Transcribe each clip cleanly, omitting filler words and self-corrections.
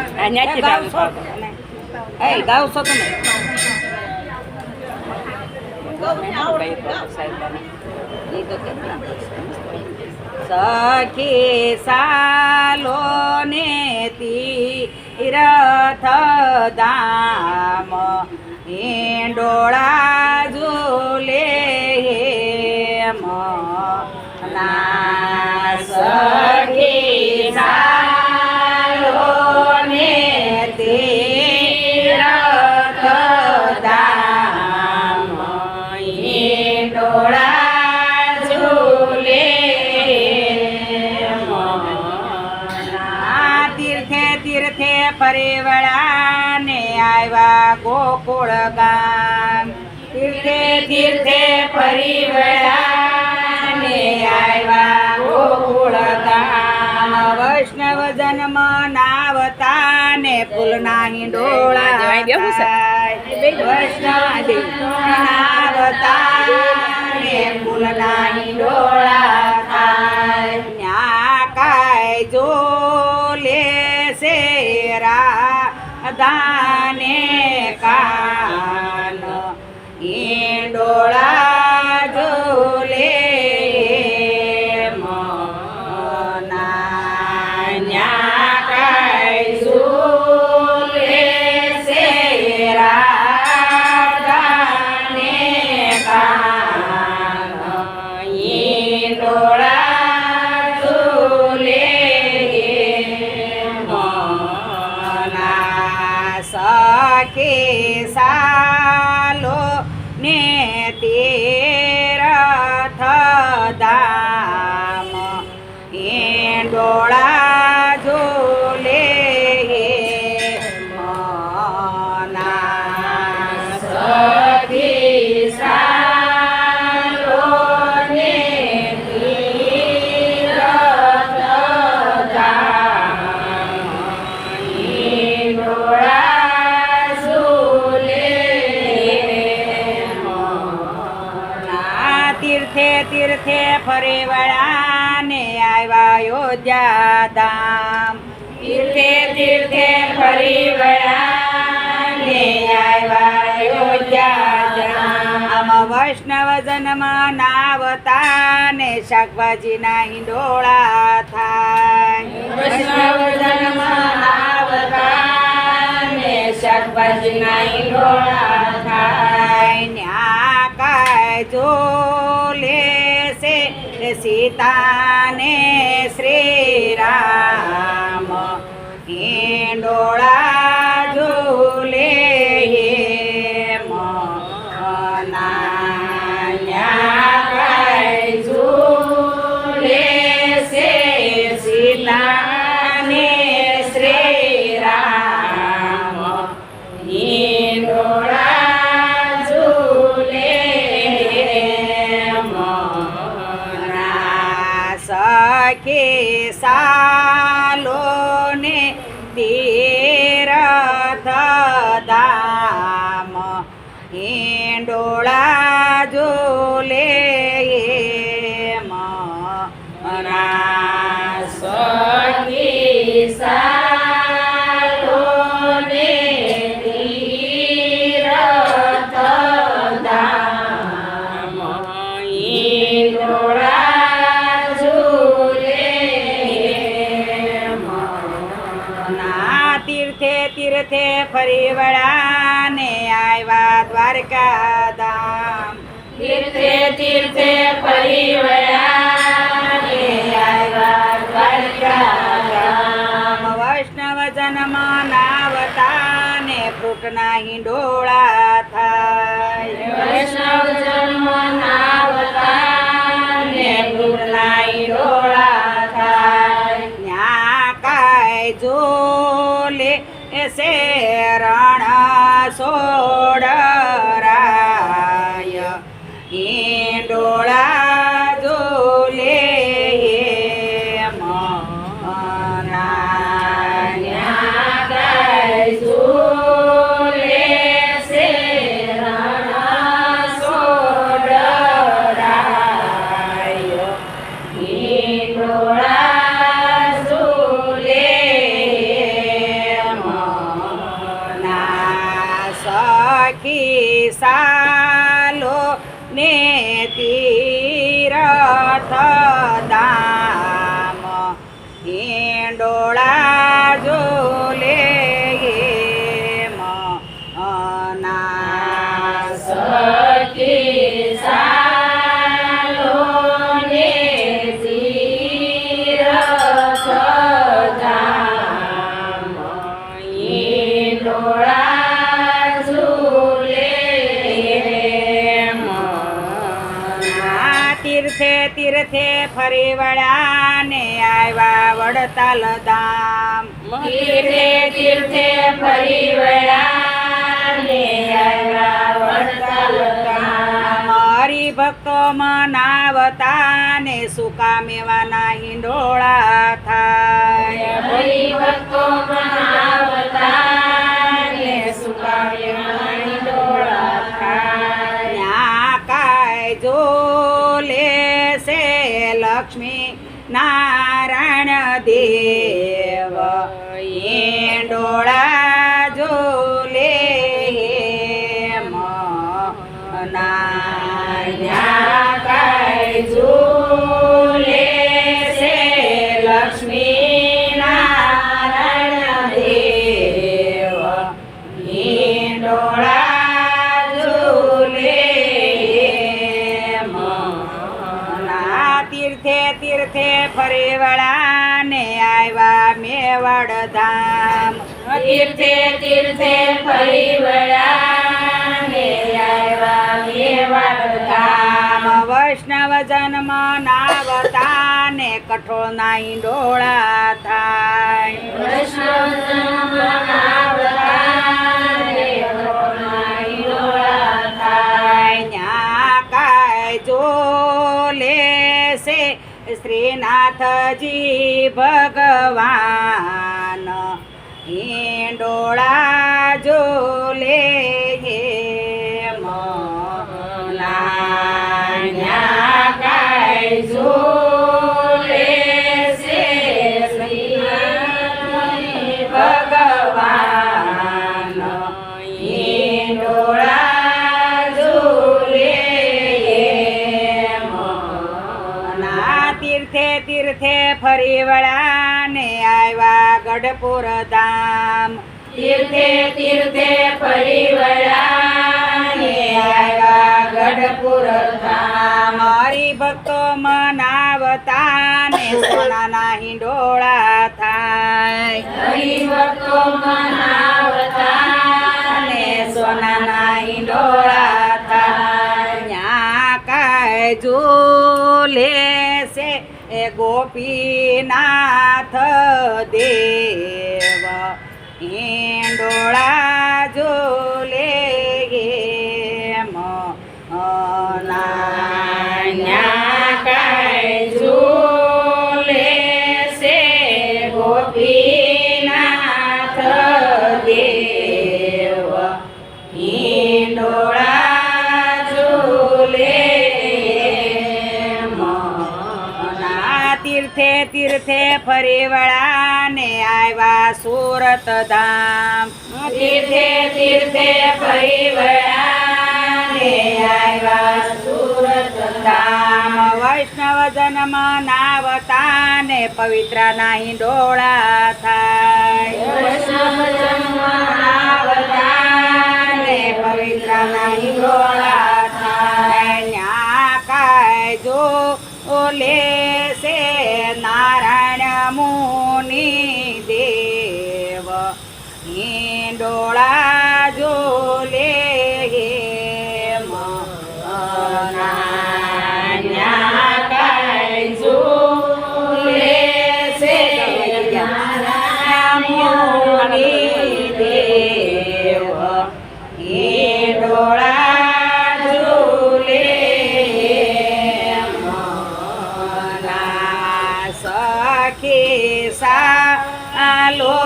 ત્યાંથી ગાવશો એ ગાવશો તમે ઈ તો કેટલા સખી સાલો ને તીરથ ધામ ઈંડોળા ઝૂલે હેમ ના સખી સાલો ને તીરથ ધામ ઈંડોળા તીર્થે પરિવળા ને આવ્યા ગોકુળ ગામ તીર્થે તીર્થે પરિવળા ને આવ્યા ગોકુળ ગામ વૈષ્ણવ જન્મ નાવતા ને ફૂલના હિંડોળા વૈષ્ણવ નાવતા ને ફૂલના હિંડોળા થાય ન્યા કાય જો લે દાને કાન ઈંડોળા ઝૂલે મના કાય ઝૂલે દાને કાન ઈંડોળા સખી સાલો ને તીરથ ધામ ઈંડોળા ઝૂલે મના સખી સાલો ને તીરથ ધામ ઈંડોળા તીર્થે તીર્થે ફરી વળા ને આવ્યા અયોધ્યા ધામ તીર્થે તીર્થે ફરી વળા ને આવ્યા અયોધ્યા ધામ આમાં વૈષ્ણવ જન્મ નાવતા ને શાકભાજીના હિંડોળા થાય વૈષ્ણવ જન્મ નાવતા ને શાકભાજીના હિંડોળા થાય ન્યા કાય જો સીતા ને શ્રી રામ હિંડોળા ઝૂલે મના કાય ઝૂલે સીતા ને શ્રી રામ હિંડોળા સખી સાલો ને તીરથ ધામ હિંડોળા ઝૂલે મના સખી સાલો ને તીરથ ધામ હિંડોળા તીર્થે તીર્થે ફરી વળા ને આવ્યા દ્વારકા ધામ તીર્થે તીર્થે ફરી વળા ને આવ્યા દ્વારકા ધામ વૈષ્ણવ જન્મ નાવતા ને ફ્રૂટના હિંડોળા થાય વૈષ્ણવ જન્મ નાવતા ને ફ્રૂટના હિંડોળા થાય ન્યા કાય જો શેરણ સોડરાય હિંડોળા ઝૂલે સખી સાલો ને તીરથ ધામ હિંડોળા ઝૂલે મના સખી સાલો ને તીરથ ધામ હિંડોળા ઝૂલે મના તીર્થે તીર્થે ફરી વળ્યા ને આવ્યા વડતાલ ધામ તીર્થે તીર્થે ફરી વળ્યા ને આવ્યા વડતાલ ધામ હરિભક્તો મનાવતા ને સુકા મેવાના હિંડોળા થાય હરિભક્તો મનાવતા ને સુકા મેવાના હિંડોળા થાય ન્યા કાય ઝૂલે છે લક્ષ્મી નારાયણ દેવ હિંડોળા ઝૂલે ન્યા કાય ઝૂલે છે લક્ષ્મી નારાયણ દેવ હિંડોળા ઝૂલે તીર્થે તીર્થે ફરી વળ્યા ને આવ્યા મેવાડ ધામ તીર્થે તીર્થે ફરી વળ્યા ને આવ્યા મેવાડ ધામ વૈષ્ણવ જન્મ નાવતા ને કઠોળના હિંડોળા થાય વૈષ્ણવ જન્મ નાવતા ને કઠોળના હિંડોળા થાય ન્યા કાય ઝૂલે છે શ્રીનાથજી ભગવાન હિંડોળા ઝૂલે ન્યા કાય ઝૂલે છે શ્રીનાથજી ભગવાન હિંડોળા ઝૂલે તીર્થે તીર્થે ફરી વળ્યા ને આવ્યા ગઢપુર ધામ તીર્થે તીર્થે ફરી વળ્યા ને આવ્યા ગઢપુર ધામ હરિભક્તો મનાવતા ને સોનાના હિંડોળા થાય હરિભક્તો મનાવતા ને સોનાના હિંડોળા થાય ન્યા કાય ઝૂલે છે એ ગોપીનાથ દેવ હિંડોળા ઝૂલે ન્યા કાય ઝૂલે છે ગોપીનાથ દેવ હિંડોળા ઝૂલે તીર્થે તીર્થે ફરી વળ્યા ને આવ્યા સુરત ધામ તીર્થે તીર્થે ફરી વળ્યા ને આવ્યા સુરત ધામ વૈષ્ણવ જન્મ નાવતા ને પવિત્રના હિંડોળા થાય વૈષ્ણવ જન્મ નાવતા ને પવિત્રના હિંડોળા થાય ન્યા કાય ઝૂલે છે નારાયણ મુનિ દેવ હિંડોળા ઝૂલે ન્યા કાય ઝૂલે છે નારાયણ મુનિ દેવ હિંડોળા ઝૂલે સખી સાલો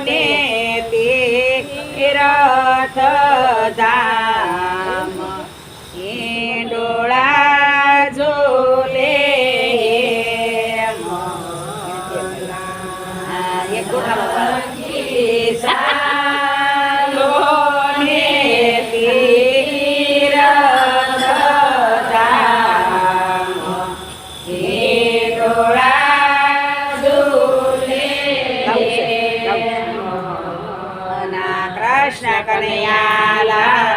ને તીરથ ધામ હિંડોળા ઝૂલે સાલો ને ડોળા ઝૂલે ના કૃષ્ણ કનૈયા લાલ